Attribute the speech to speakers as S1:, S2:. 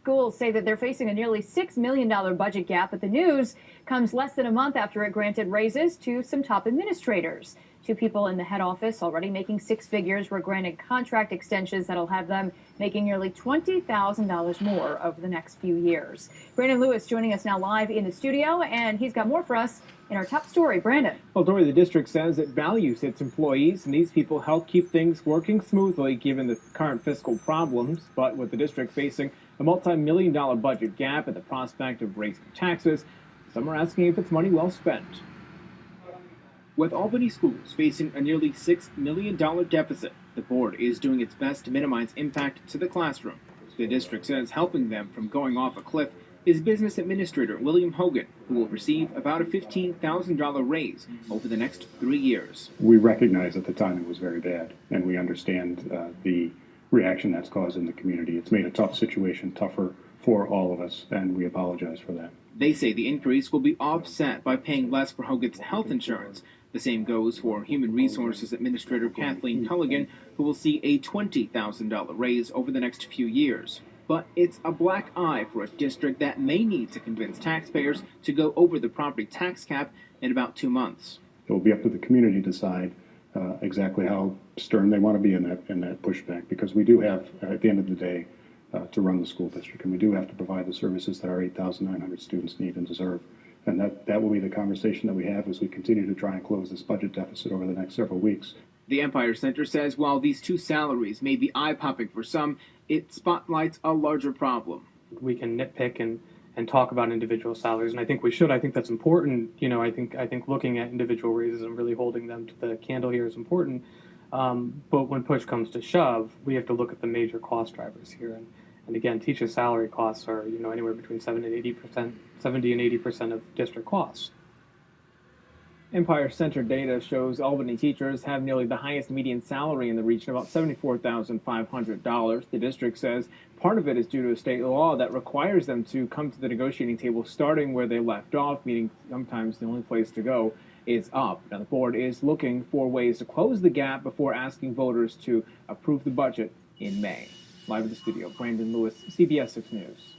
S1: Schools say that they're facing a nearly $6 million budget gap, but the news comes less than a month after it granted raises to some top administrators. Two people in the head office already making six figures were granted contract extensions that'll have them making nearly $20,000 more over the next few years. Brandon Lewis joining us now live in the studio, and he's got more for us in our top story. Brandon.
S2: Well, Dory, the district says it values its employees, and these people help keep things working smoothly given the current fiscal problems. But with the district facing a multi-million-dollar budget gap and the prospect of raising taxes, some are asking if it's money well spent.
S3: With Albany Schools facing a nearly $6 million deficit, the board is doing its best to minimize impact to the classroom. The district says helping them from going off a cliff is business administrator William Hogan, who will receive about a $15,000 raise over the next 3 years.
S4: We recognize that the timing was very bad, and we understand the reaction that's caused in the community. It's made a tough situation tougher for all of us, and we apologize for that.
S3: They say the increase will be offset by paying less for Hogan's health insurance. The same goes for Human Resources Administrator Kathleen Culligan, who will see a $20,000 raise over the next few years. But it's a black eye for a district that may need to convince taxpayers to go over the property tax cap in about 2 months.
S4: It will be up to the community to decide exactly how stern they want to be in that pushback, because we do have, at the end of the day, to run the school district, and we do have to provide the services that our 8,900 students need and deserve. And that will be the conversation that we have as we continue to try and close this budget deficit over the next several weeks.
S3: The Empire Center says while these two salaries may be eye-popping for some, it spotlights a larger problem.
S5: We can nitpick and talk about individual salaries, and I think we should. I think that's important. You know, I think looking at individual raises and really holding them to the candle here is important. But when push comes to shove, we have to look at the major cost drivers here. And again, teachers' salary costs are, anywhere between 70 and 80% of district costs.
S2: Empire Center data shows Albany teachers have nearly the highest median salary in the region, about $74,500. The district says part of it is due to a state law that requires them to come to the negotiating table starting where they left off, meaning sometimes the only place to go is up. Now, the board is looking for ways to close the gap before asking voters to approve the budget in May. Live in the studio, Brandon Lewis, CBS 6 News.